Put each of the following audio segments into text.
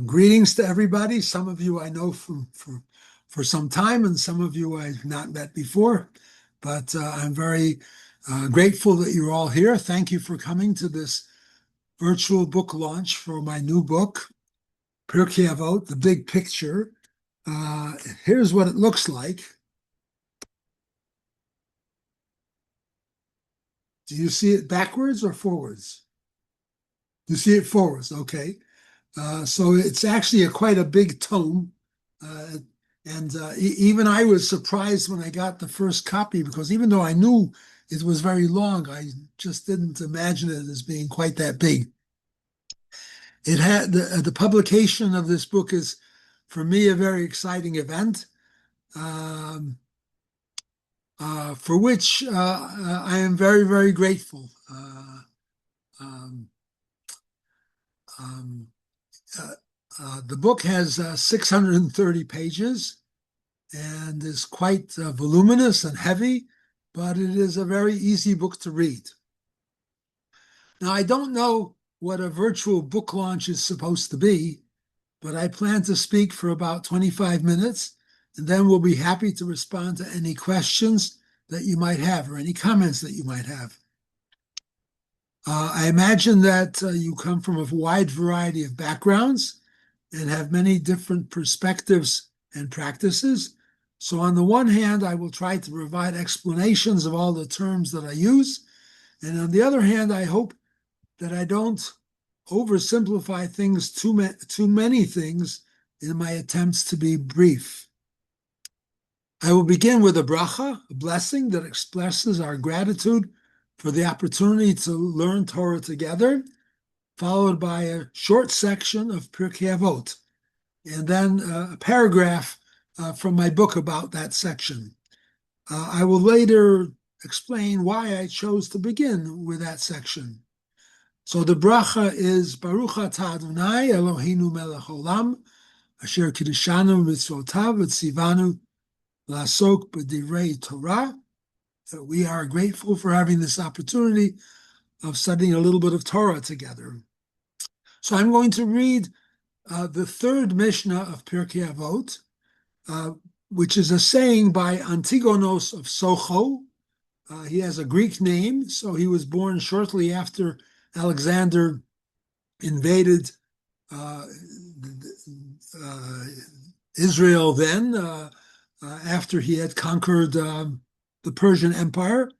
Greetings to everybody. Some of you I know for some time, and some of you I've not met before. But I'm very grateful that you're all here. Thank you for coming to this virtual book launch for my new book, Pirkei Avot, The Big Picture. Here's what it looks like. Do you see it backwards or forwards? You see it forwards, okay. So it's actually quite a big tome. Uh, and even I was surprised when I got the first copy, because even though I knew it was very long, I just didn't imagine it as being quite that big. It had the publication of this book is, for me, a very exciting event, um, for which I am very, very grateful. Um, um, the book has 630 pages and is quite voluminous and heavy, but it is a very easy book to read. Now, I don't know what a virtual book launch is supposed to be, but I plan to speak for about 25 minutes, and then we'll be happy to respond to any questions that you might have or any comments that you might have. I imagine that you come from a wide variety of backgrounds and have many different perspectives and practices. So on the one hand, I will try to provide explanations of all the terms that I use. And on the other hand, I hope that I don't oversimplify things, too many things, in my attempts to be brief. I will begin with a bracha, a blessing that expresses our gratitude for the opportunity to learn Torah together, followed by a short section of Pirkei Avot, and then a paragraph from my book about that section. I will later explain why I chose to begin with that section. So the bracha is Baruch atah Adonai Eloheinu melech olam, asher kiddushanu mitzvotav v'tzivanu la'asok b'divrei Torah. We are grateful for having this opportunity of studying a little bit of Torah together. So I'm going to read the third Mishnah of Pirkei Avot, which is a saying by Antigonos of Socho. He has a Greek name, so he was born shortly after Alexander invaded Israel then, after he had conquered the Persian Empire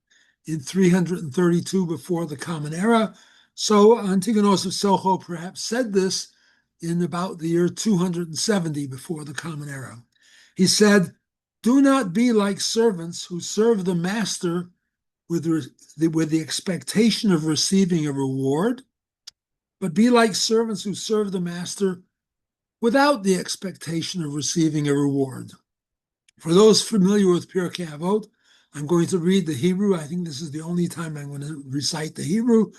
in 332 before the Common Era. So Antigonos of Socho perhaps said this in about the year 270 before the Common Era. He said, "Do not be like servants who serve the master with the expectation of receiving a reward, but be like servants who serve the master without the expectation of receiving a reward." For those familiar with Pirkei Avot, I'm going to read the Hebrew. I think this is the only time I'm going to recite the Hebrew,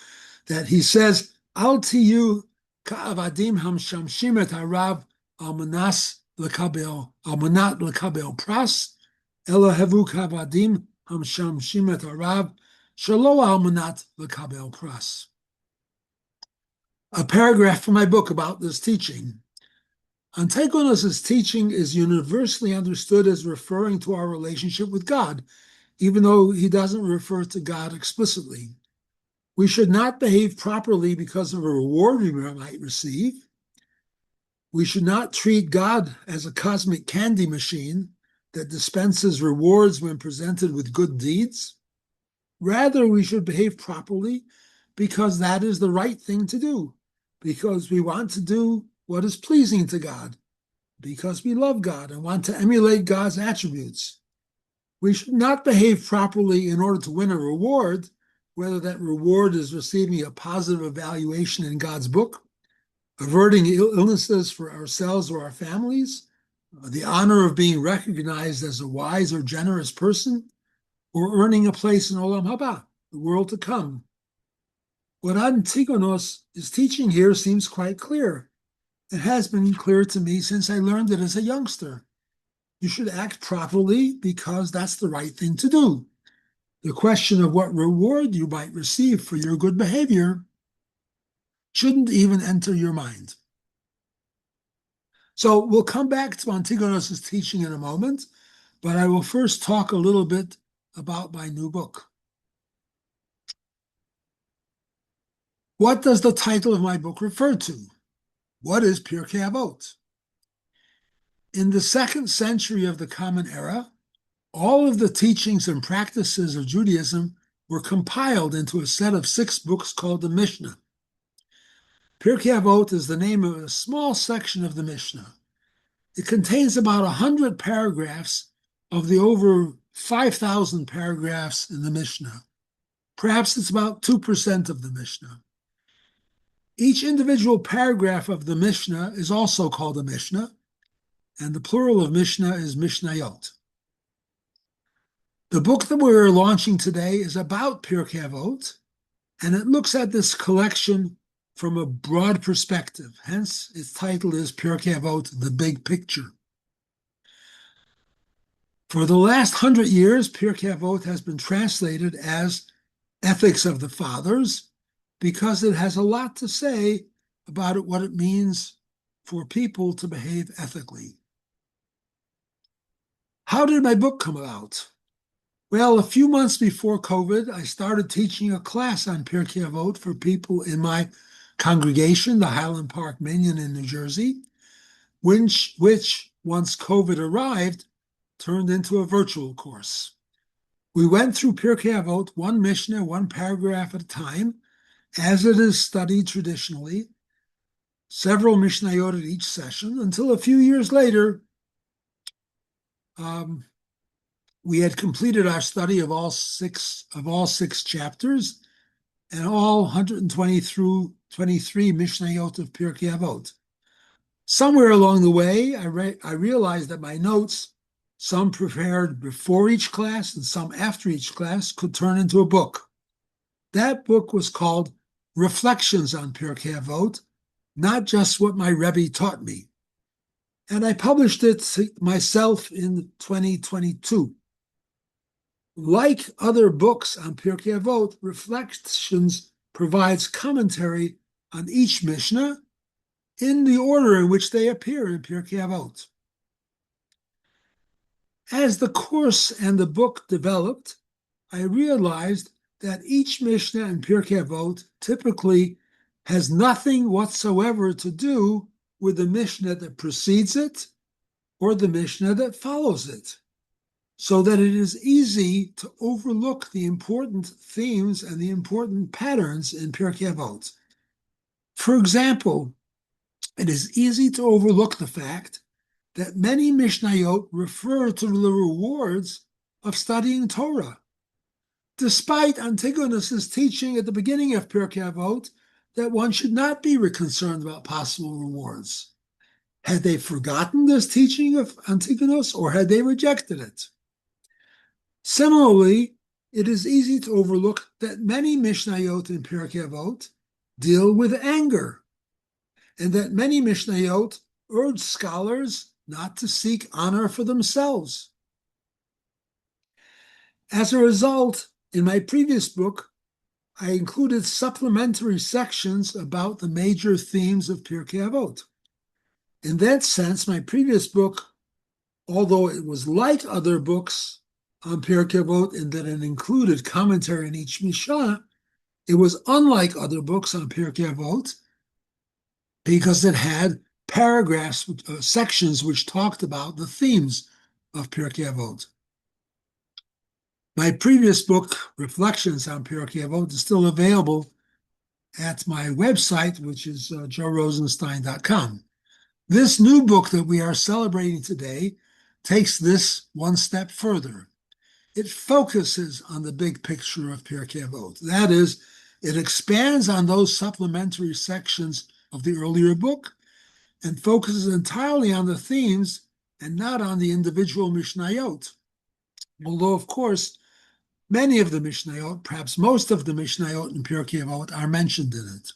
that he says, "Al tiyu ka'avadim hamshamshim et harav almanat lekabel pras, ela hevu ka'avadim hamshamshim et harav shelo almanat lekabel pras." A paragraph from my book about this teaching. Antigonos' teaching is universally understood as referring to our relationship with God, even though he doesn't refer to God explicitly. We should not behave properly because of a reward we might receive. We should not treat God as a cosmic candy machine that dispenses rewards when presented with good deeds. Rather, we should behave properly because that is the right thing to do, because we want to do what is pleasing to God, because we love God and want to emulate God's attributes. We should not behave properly in order to win a reward, whether that reward is receiving a positive evaluation in God's book, averting illnesses for ourselves or our families, the honor of being recognized as a wise or generous person, or earning a place in Olam Haba, the world to come. What Antigonos is teaching here seems quite clear. It has been clear to me since I learned it as a youngster. You should act properly because that's the right thing to do. The question of what reward you might receive for your good behavior shouldn't even enter your mind. So we'll come back to Antigonus's teaching in a moment, but I will first talk a little bit about my new book. What does the title of my book refer to? What is Pirkei Avot? In the 2nd century of the Common Era, all of the teachings and practices of Judaism were compiled into a set of 6 books called the Mishnah. Pirkei Avot is the name of a small section of the Mishnah. It contains about 100 paragraphs of the over 5,000 paragraphs in the Mishnah. Perhaps it's about 2% of the Mishnah. Each individual paragraph of the Mishnah is also called a Mishnah, and the plural of Mishnah is Mishnayot. The book that we're launching today is about Pirkei Avot, and it looks at this collection from a broad perspective. Hence, its title is Pirkei Avot, The Big Picture. For the last 100 years, Pirkei Avot has been translated as Ethics of the Fathers because it has a lot to say about what it means for people to behave ethically. How did my book come about? Well, a few months before COVID, I started teaching a class on Pirkei Avot for people in my congregation, the Highland Park Minyan in New Jersey, which once COVID arrived, turned into a virtual course. We went through Pirkei Avot, one Mishnah, one paragraph at a time, as it is studied traditionally, several Mishnayot at each session, until a few years later, we had completed our study of all six chapters and all 120 through 23 Mishnayot of Pirkei Avot. Somewhere along the way, I realized that my notes, some prepared before each class and some after each class, could turn into a book. That book was called Reflections on Pirkei Avot, not just what my Rebbe taught me. And I published it myself in 2022. Like other books on Pirkei Avot, Reflections provides commentary on each Mishnah in the order in which they appear in Pirkei Avot. As the course and the book developed, I realized that each Mishnah in Pirkei Avot typically has nothing whatsoever to do with the Mishnah that precedes it or the Mishnah that follows it, so that it is easy to overlook the important themes and the important patterns in Pirkei Avot. For example, it is easy to overlook the fact that many Mishnayot refer to the rewards of studying Torah, despite Antigonus's teaching at the beginning of Pirkei Avot that one should not be concerned about possible rewards. Had they forgotten this teaching of Antigonus, or had they rejected it? Similarly, it is easy to overlook that many Mishnayot in Pirkei Avot deal with anger, and that many Mishnayot urge scholars not to seek honor for themselves. As a result, in my previous book, I included supplementary sections about the major themes of Pirkei Avot. In that sense, my previous book, although it was like other books on Pirkei Avot in that it included commentary on each Mishnah, it was unlike other books on Pirkei Avot because it had paragraphs, sections which talked about the themes of Pirkei Avot. My previous book, Reflections on Pirkei Avot, is still available at my website, which is joerosenstein.com. This new book that we are celebrating today takes this one step further. It focuses on the big picture of Pirkei Avot. That is, it expands on those supplementary sections of the earlier book and focuses entirely on the themes and not on the individual Mishnayot. Although, of course, many of the Mishnayot, perhaps most of the Mishnayot in Pirkei Avot, are mentioned in it.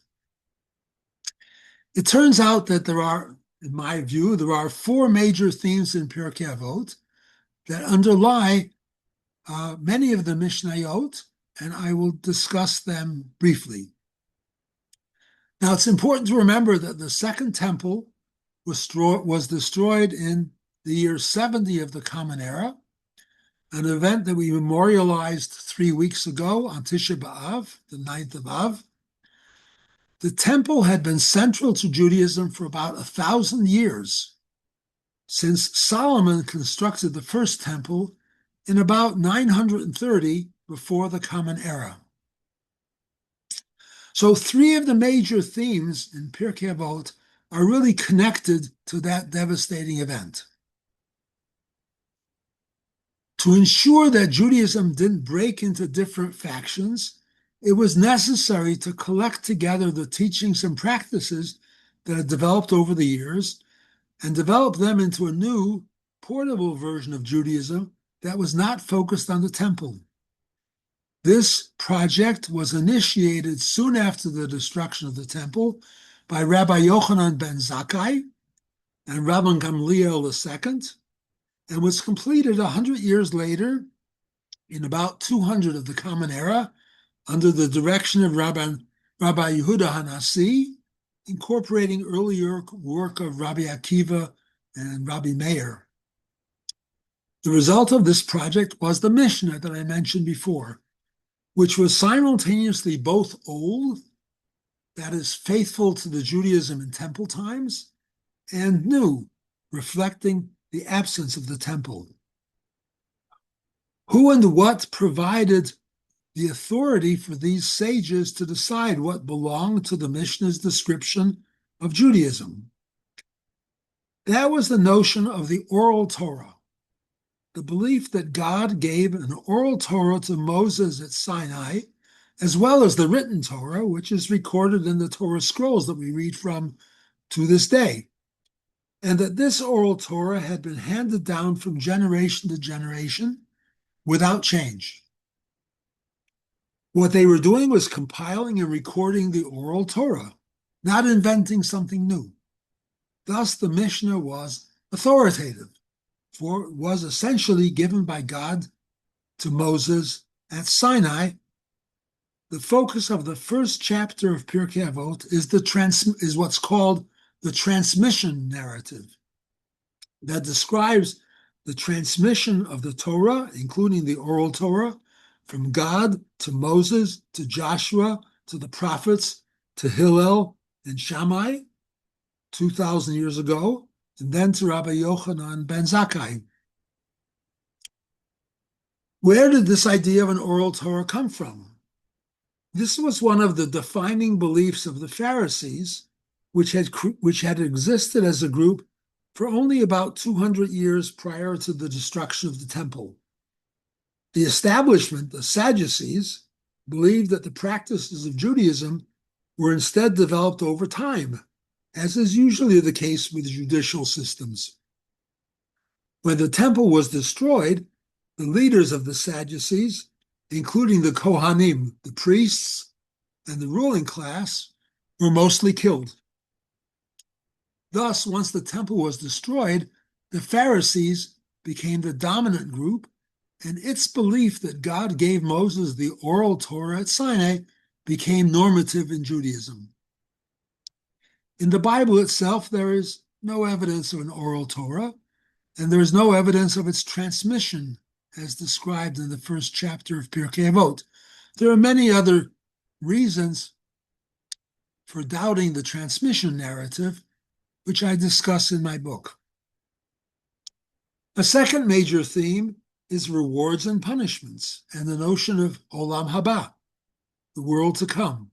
It turns out that there are, in my view, there are 4 major themes in Pirkei Avot that underlie many of the Mishnayot, and I will discuss them briefly. Now, it's important to remember that the Second Temple was destroyed in the year 70 of the Common Era, an event that we memorialized 3 weeks ago on Tisha B'Av, the 9th of Av. The temple had been central to Judaism for about 1,000 years, since Solomon constructed the first temple in about 930 before the Common Era. So 3 of the major themes in Pirkei Avot are really connected to that devastating event. To ensure that Judaism didn't break into different factions, it was necessary to collect together the teachings and practices that had developed over the years and develop them into a new, portable version of Judaism that was not focused on the temple. This project was initiated soon after the destruction of the temple by Rabbi Yochanan ben Zakkai and Rabban Gamliel II, and was completed 100 years later in about 200 of the Common Era under the direction of Rabbi Yehuda Hanassi, incorporating earlier work of Rabbi Akiva and Rabbi Meir. The result of this project was the Mishnah that I mentioned before, which was simultaneously both old, that is, faithful to the Judaism in temple times, and new, reflecting the absence of the temple. Who and what provided the authority for these sages to decide what belonged to the Mishnah's description of Judaism? That was the notion of the oral Torah, the belief that God gave an oral Torah to Moses at Sinai, as well as the written Torah, which is recorded in the Torah scrolls that we read from to this day, and that this oral Torah had been handed down from generation to generation without change. What they were doing was compiling and recording the oral Torah, not inventing something new. Thus, the Mishnah was authoritative, for it was essentially given by God to Moses at Sinai. The focus of the first chapter of Pirkei Avot is what's called the transmission narrative that describes the transmission of the Torah, including the oral Torah, from God to Moses, to Joshua, to the prophets, to Hillel and Shammai, 2,000 years ago, and then to Rabbi Yochanan ben Zakkai. Where did this idea of an oral Torah come from? This was one of the defining beliefs of the Pharisees, which had existed as a group for only about 200 years prior to the destruction of the temple. The establishment, the Sadducees, believed that the practices of Judaism were instead developed over time, as is usually the case with judicial systems. When the temple was destroyed, the leaders of the Sadducees, including the Kohanim, the priests, and the ruling class, were mostly killed. Thus, once the temple was destroyed, the Pharisees became the dominant group, and its belief that God gave Moses the oral Torah at Sinai became normative in Judaism. In the Bible itself, there is no evidence of an oral Torah, and there is no evidence of its transmission, as described in the first chapter of Pirkei Avot. There are many other reasons for doubting the transmission narrative, which I discuss in my book. A second major theme is rewards and punishments, and the notion of Olam Haba, the world to come.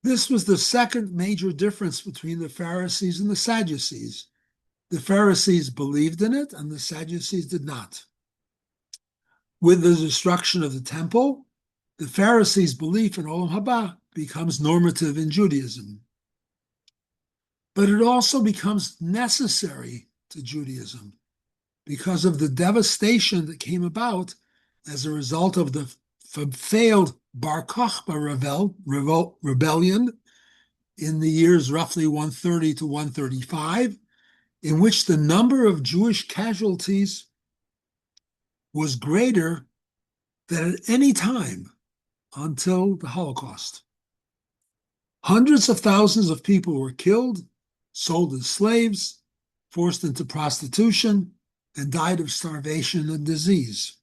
This was the second major difference between the Pharisees and the Sadducees. The Pharisees believed in it, and the Sadducees did not. With the destruction of the temple, the Pharisees' belief in Olam Haba becomes normative in Judaism. But it also becomes necessary to Judaism because of the devastation that came about as a result of the failed Bar Kokhba rebellion in the years roughly 130 to 135, in which the number of Jewish casualties was greater than at any time until the Holocaust. Hundreds of thousands of people were killed, sold as slaves, forced into prostitution, and died of starvation and disease.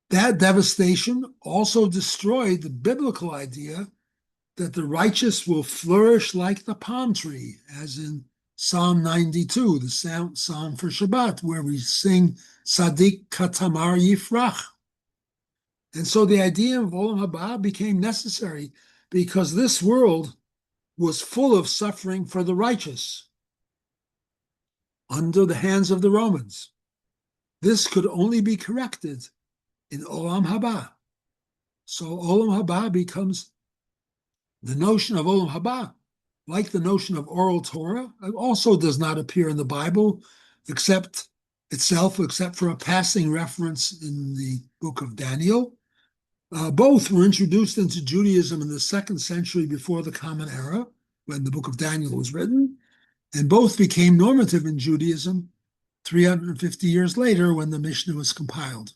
That devastation also destroyed the biblical idea that the righteous will flourish like the palm tree, as in Psalm 92, the psalm for Shabbat, where we sing Sadik Katamar Yifrach. And so the idea of Olam Haba became necessary because this world was full of suffering for the righteous under the hands of the Romans. This could only be corrected in Olam Haba. So Olam Haba becomes the notion of Olam Haba, like the notion of oral Torah, also does not appear in the Bible except for a passing reference in the book of Daniel. Both were introduced into Judaism in the 2nd century before the Common Era, when the book of Daniel was written, and both became normative in Judaism 350 years later when the Mishnah was compiled.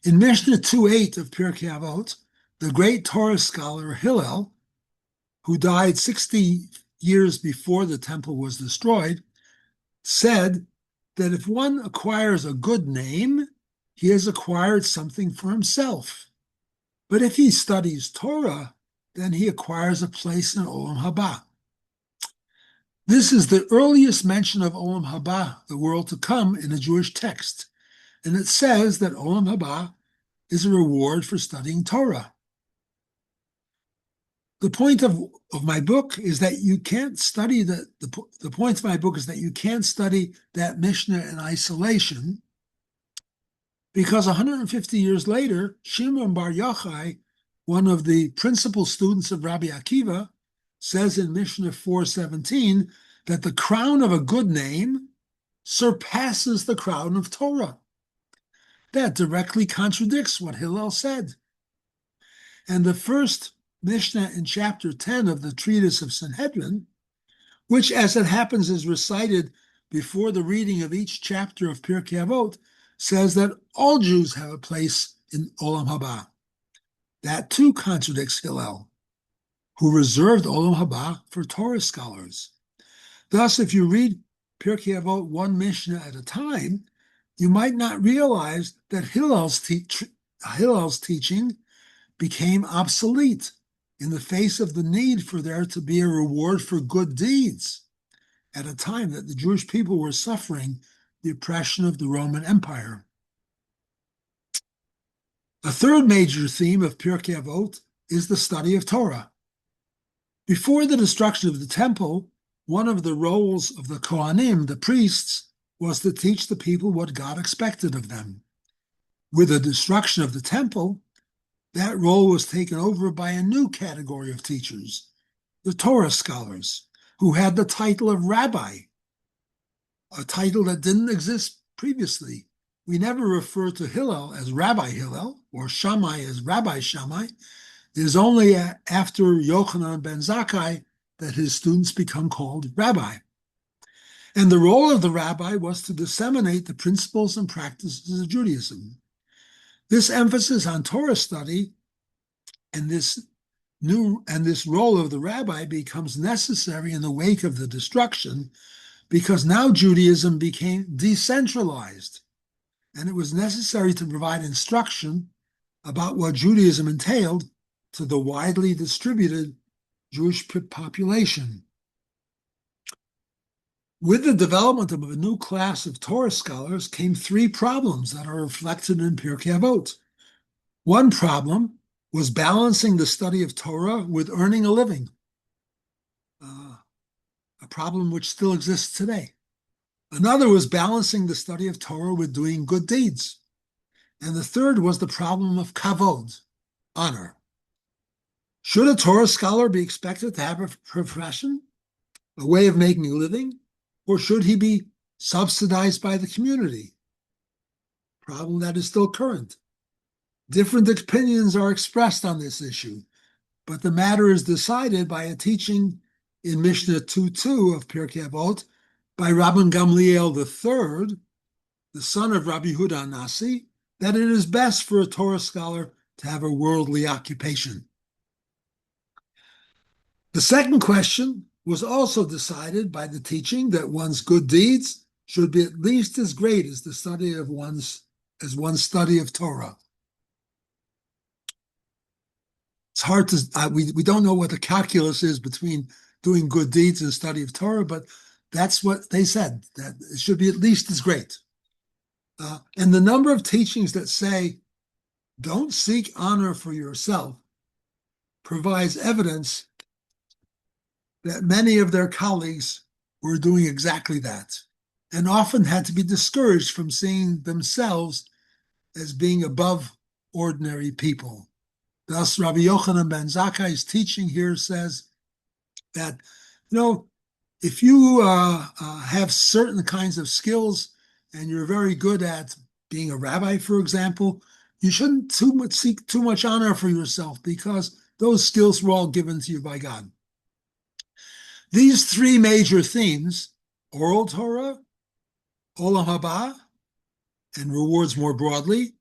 In Mishnah 2:8 of Pirkei Avot, the great Torah scholar Hillel, who died 60 years before the temple was destroyed, said that if one acquires a good name, he has acquired something for himself. But if he studies Torah, then he acquires a place in Olam Haba. This is the earliest mention of Olam Haba, the world to come, in a Jewish text. And it says that Olam Haba is a reward for studying Torah. The point of my book is that you can't study the point of my book is that you can't study that Mishnah in isolation, because 150 years later, Shimon Bar Yochai, one of the principal students of Rabbi Akiva, says in Mishnah 4:17 that the crown of a good name surpasses the crown of Torah. That directly contradicts what Hillel said. And the first Mishnah in chapter 10 of the treatise of Sanhedrin, which, as it happens, is recited before the reading of each chapter of Pirkei Avot, says that all Jews have a place in Olam Haba. That too contradicts Hillel, who reserved Olam Haba for Torah scholars. Thus, if you read Pirkei Avot one Mishnah at a time, you might not realize that Hillel's teaching became obsolete in the face of the need for there to be a reward for good deeds at a time that the Jewish people were suffering the oppression of the Roman Empire. A third major theme of Pirkei Avot is the study of Torah. Before the destruction of the temple, one of the roles of the Kohanim, the priests, was to teach the people what God expected of them. With the destruction of the temple, that role was taken over by a new category of teachers, the Torah scholars, who had the title of rabbi, a title that didn't exist previously. We never refer to Hillel as Rabbi Hillel or Shammai as Rabbi Shammai. It is only after Yochanan ben Zakkai that his students become called rabbi. And the role of the rabbi was to disseminate the principles and practices of Judaism. This emphasis on Torah study and this role of the rabbi becomes necessary in the wake of the destruction, because now Judaism became decentralized, and it was necessary to provide instruction about what Judaism entailed to the widely distributed Jewish population. With the development of a new class of Torah scholars came three problems that are reflected in Pirkei Avot. One problem was balancing the study of Torah with earning a living, a problem which still exists today. Another was balancing the study of Torah with doing good deeds. And the third was the problem of kavod, honor. Should a Torah scholar be expected to have a profession, a way of making a living, or should he be subsidized by the community? Problem that is still current. Different opinions are expressed on this issue, but the matter is decided by a teaching in Mishnah 2:2 of Pirkei Avot by Rabban Gamliel III, the son of Rabbi Yehuda Nasi, that it is best for a Torah scholar to have a worldly occupation. The second question was also decided by the teaching that one's good deeds should be at least as great as the study of one's study of Torah. It's hard to we don't know what the calculus is between doing good deeds and study of Torah, but that's what they said, that it should be at least as great. And the number of teachings that say don't seek honor for yourself provides evidence that many of their colleagues were doing exactly that, and often had to be discouraged from seeing themselves as being above ordinary people. Thus, Rabbi Yochanan ben Zakkai's teaching here says that, if you have certain kinds of skills and you're very good at being a rabbi, for example, you shouldn't seek too much honor for yourself, because those skills were all given to you by God. These three major themes, oral Torah, Olam Haba, and rewards more broadly,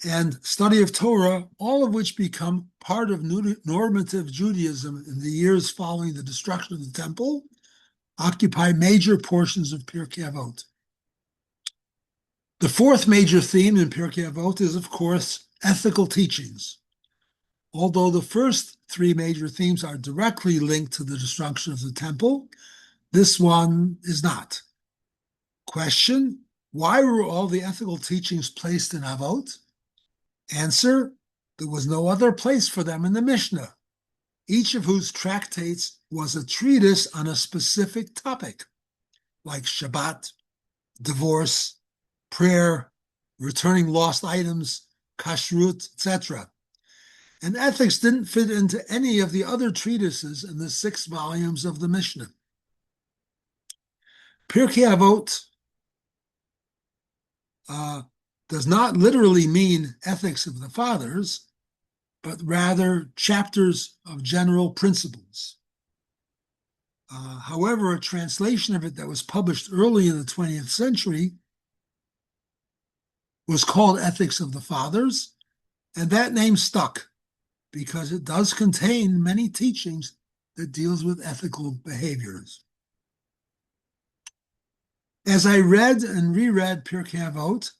and study of Torah, all of which become part of normative Judaism in the years following the destruction of the temple, occupy major portions of Pirkei Avot. The fourth major theme in Pirkei Avot is, of course, ethical teachings. Although the first three major themes are directly linked to the destruction of the temple, this one is not. Question: why were all the ethical teachings placed in Avot? Answer: there was no other place for them in the Mishnah, each of whose tractates was a treatise on a specific topic, like Shabbat, divorce, prayer, returning lost items, kashrut, etc. And ethics didn't fit into any of the other treatises in the 6 volumes of the Mishnah. Pirkei Avot does not literally mean ethics of the fathers, but rather chapters of general principles. However, a translation of it that was published early in the 20th century was called Ethics of the Fathers, and that name stuck because it does contain many teachings that deals with ethical behaviors. As I read and reread Pirkei Avot,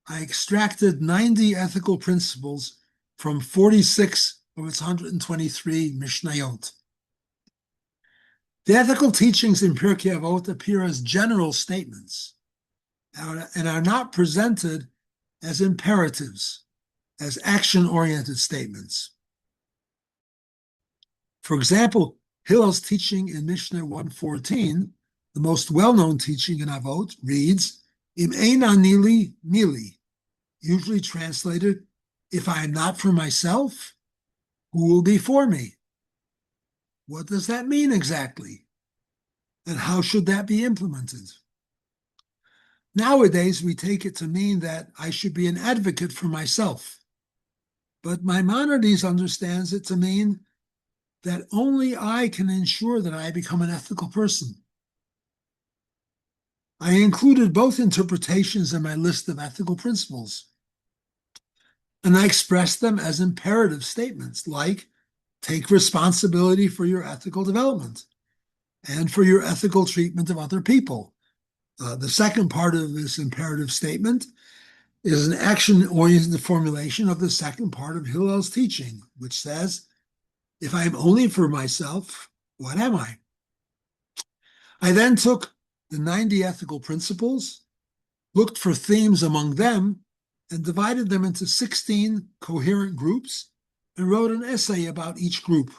I extracted 90 ethical principles from 46 of its 123 Mishnayot. The ethical teachings in Pirkei Avot appear as general statements and are not presented as imperatives, as action-oriented statements. For example, Hillel's teaching in Mishnah 114, the most well-known teaching in Avot, reads, Im ein ani li mili, usually translated, if I am not for myself, who will be for me? What does that mean exactly? And how should that be implemented? Nowadays, we take it to mean that I should be an advocate for myself. But Maimonides understands it to mean that only I can ensure that I become an ethical person. I included both interpretations in my list of ethical principles, and I expressed them as imperative statements like, take responsibility for your ethical development and for your ethical treatment of other people. The second part of this imperative statement is an action-oriented formulation of the second part of Hillel's teaching, which says, if I am only for myself, what am I? I then took the 90 ethical principles, looked for themes among them, and divided them into 16 coherent groups and wrote an essay about each group.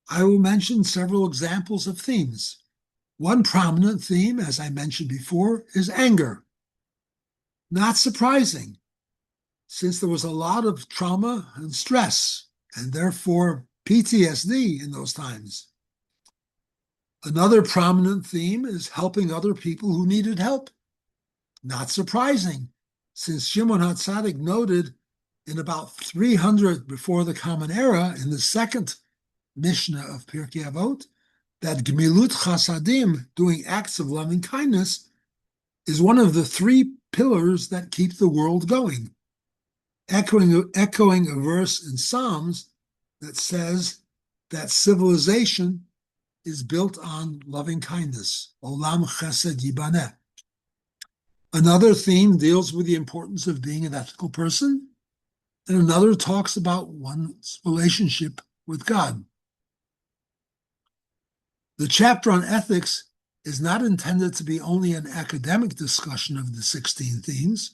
I will mention several examples of themes. One prominent theme, as I mentioned before, is anger. Not surprising, since there was a lot of trauma and stress, and therefore PTSD in those times. Another prominent theme is helping other people who needed help. Not surprising, since Shimon HaTzadik noted in about 300 before the Common Era, in the second Mishnah of Pirkei Avot, that Gemilut Chasadim, doing acts of loving kindness, is one of the 3 pillars that keep the world going, echoing a verse in Psalms that says, that civilization is built on loving kindness. Olam chesed yibaneh. Another theme deals with the importance of being an ethical person, and another talks about one's relationship with God. The chapter on ethics is not intended to be only an academic discussion of the 16 themes.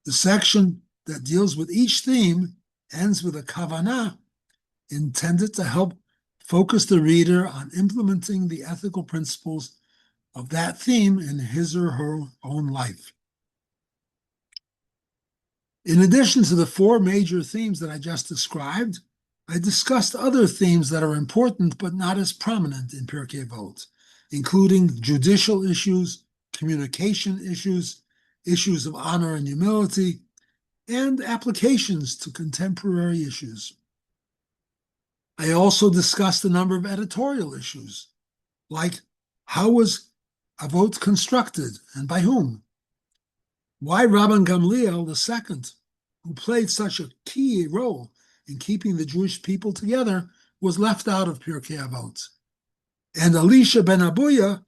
The section that deals with each theme ends with a kavanah intended to help focus the reader on implementing the ethical principles of that theme in his or her own life. In addition to the 4 major themes that I just described, I discussed other themes that are important but not as prominent in Pirkei Avot, including judicial issues, communication issues, issues of honor and humility, and applications to contemporary issues. I also discussed a number of editorial issues, like how was Avot constructed and by whom? Why Rabban Gamliel II, who played such a key role in keeping the Jewish people together, was left out of Pirkei Avot. And Elisha ben Abuya,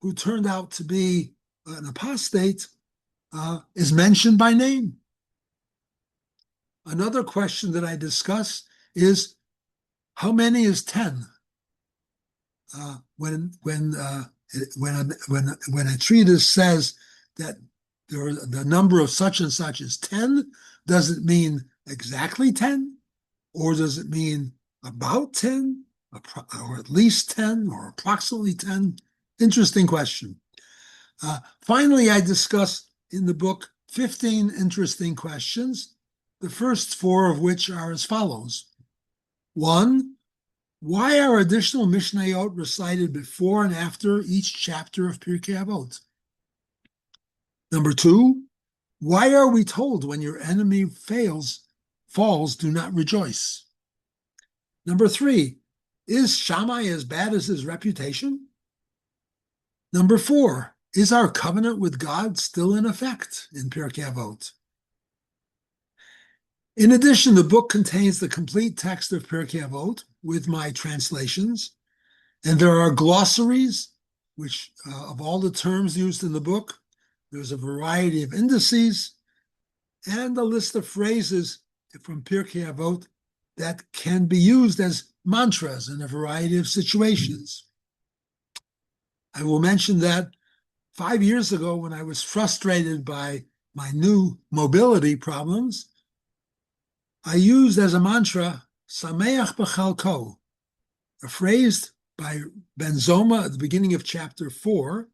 who turned out to be an apostate, is mentioned by name. Another question that I discuss is, how many is 10? When a treatise says that the number of such and such is 10, does it mean exactly 10? Or does it mean about 10? Or at least 10? Or approximately 10? Interesting question. Finally, I discuss in the book 15 interesting questions, the first 4 of which are as follows. 1, why are additional Mishnayot recited before and after each chapter of Pirkei Avot? Number 2, why are we told when your enemy falls, do not rejoice? Number 3, is Shammai as bad as his reputation? Number 4, is our covenant with God still in effect in Pirkei Avot? In addition, the book contains the complete text of Pirkei Avot with my translations, and there are glossaries, which of all the terms used in the book, there's a variety of indices, and a list of phrases from Pirkei Avot that can be used as mantras in a variety of situations. I will mention that 5 years ago, when I was frustrated by my new mobility problems, I used as a mantra, Sameach b'chalko, a phrase by Ben Zoma at the beginning of chapter 4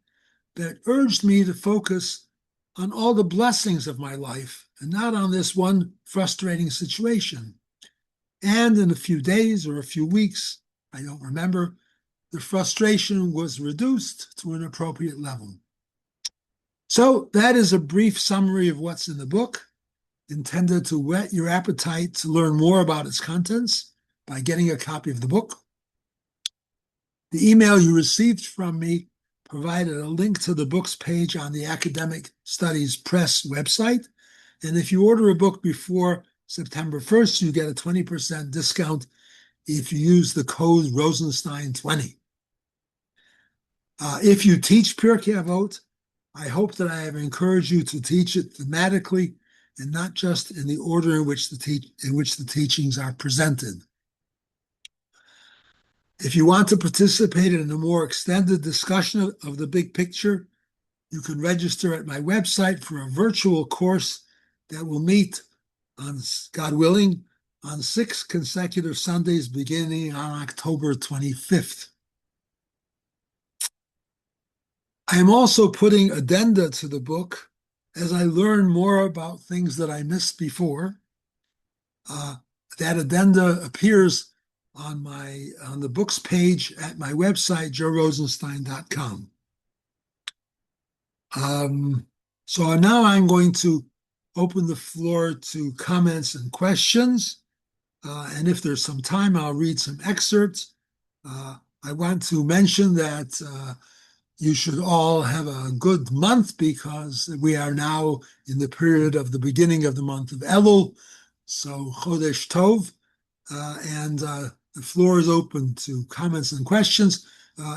that urged me to focus on all the blessings of my life and not on this one frustrating situation. And in a few days or a few weeks, I don't remember, the frustration was reduced to an appropriate level. So that is a brief summary of what's in the book, intended to whet your appetite to learn more about its contents by getting a copy of the book. The email you received from me provided a link to the book's page on the Academic Studies Press website. And if you order a book before September 1st, you get a 20% discount if you use the code Rosenstein20. If you teach Pirkei Avot, I hope that I have encouraged you to teach it thematically and not just in the order in which the teachings are presented. If you want to participate in a more extended discussion of the big picture, you can register at my website for a virtual course that will meet, on God willing, on 6 consecutive Sundays beginning on October 25th. I am also putting addenda to the book as I learn more about things that I missed before. That addenda appears on the books page at my website, joerosenstein.com. So now I'm going to open the floor to comments and questions. And if there's some time, I'll read some excerpts. I want to mention that you should all have a good month because we are now in the period of the beginning of the month of Elul, so Chodesh Tov, and the floor is open to comments and questions.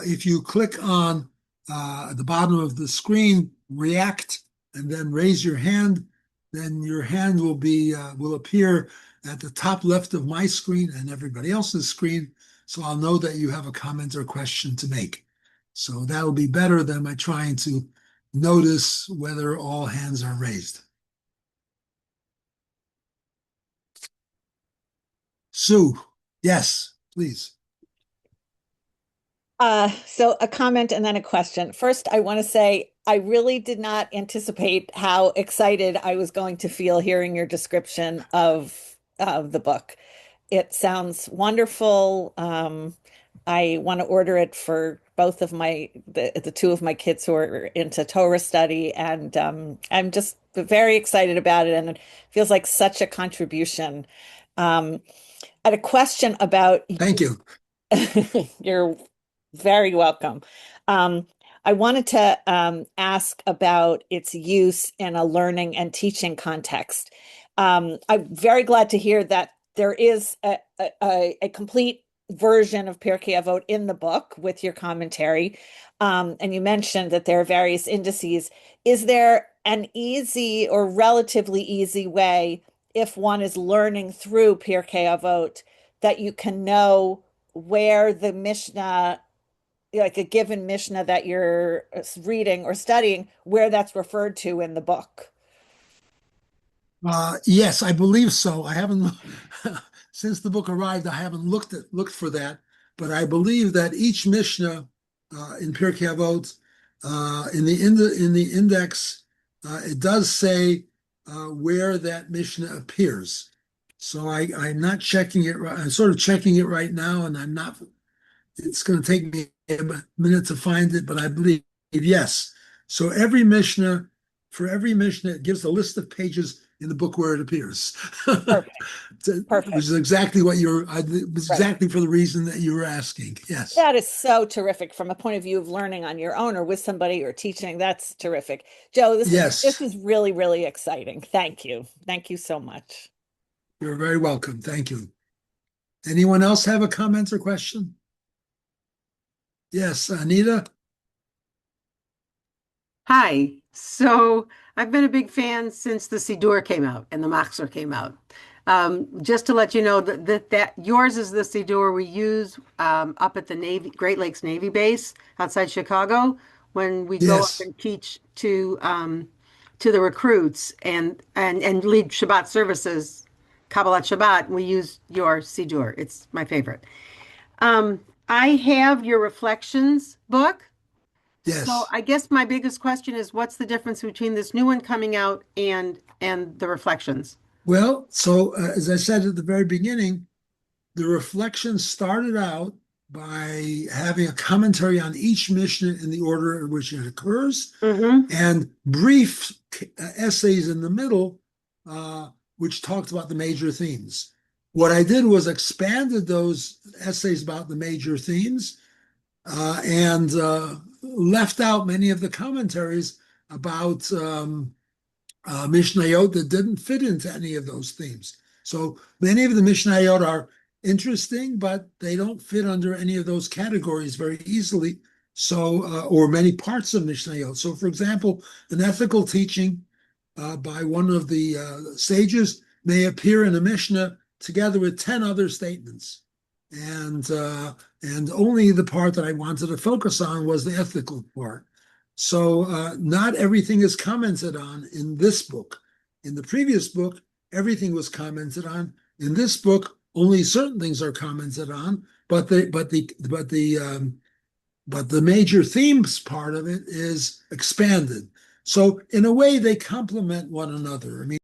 If you click on at the bottom of the screen, react, and then raise your hand, then your hand will appear at the top left of my screen and everybody else's screen, so I'll know that you have a comment or question to make. So that'll be better than my trying to notice whether all hands are raised. Sue, yes, please. So a comment and then a question. First, I want to say I really did not anticipate how excited I was going to feel hearing your description of the book. It sounds wonderful. I want to order it for both of the two of my kids who are into Torah study, and I'm just very excited about it, and it feels like such a contribution. I had a question about Thank you. your very welcome. Um, I wanted to ask about its use in a learning and teaching context. I'm very glad to hear that there is a complete version of Pirkei Avot in the book with your commentary. And you mentioned that there are various indices. Is there an easy or relatively easy way, if one is learning through Pirkei Avot, that you can know where the Mishnah, like a given Mishnah that you're reading or studying, where that's referred to in the book? Yes, I believe so. I haven't since the book arrived. I haven't looked for that, but I believe that each Mishnah in Pirkei Avot in the index it does say where that Mishnah appears. So I'm not checking it. I'm sort of checking it right now, and I'm not. It's going to take me a minute to find it, but I believe yes. So for every Mishnah, it gives a list of pages in the book where it appears, Perfect. which Perfect. is exactly Right. exactly for the reason that you were asking. Yes, That is so terrific from a point of view of learning on your own or with somebody or teaching. That's terrific. Joe, this yes, is really, really exciting. Thank you. Thank you so much. you're very welcome. Thank you. Anyone else have a comment or question? Yes, Anita. Hi. So I've been a big fan since the Siddur came out and the Machzor came out. Just to let you know that yours is the Siddur we use up at the Great Lakes Navy Base outside Chicago when we go up Yes, and teach to the recruits and lead Shabbat services, Kabbalat Shabbat. We use your Siddur. It's my favorite. I have your Reflections book. So yes. I guess my biggest question is what's the difference between this new one coming out and the reflections? Well, so as I said at the very beginning, the reflection started out by having a commentary on each Mishnah in the order in which it occurs, Mm-hmm. and brief essays in the middle, which talked about the major themes. What I did was expanded those essays about the major themes and left out many of the commentaries about Mishnayot that didn't fit into any of those themes. So many of the Mishnayot are interesting, but they don't fit under any of those categories very easily. So, or many parts of Mishnayot. So, for example, an ethical teaching by one of the sages may appear in a Mishnah together with 10 other statements. And only the part that I wanted to focus on was the ethical part. So not everything is commented on in this book. In the previous book, everything was commented on. In this book, only certain things are commented on, but the major themes part of it is expanded. So in a way, they complement one another. I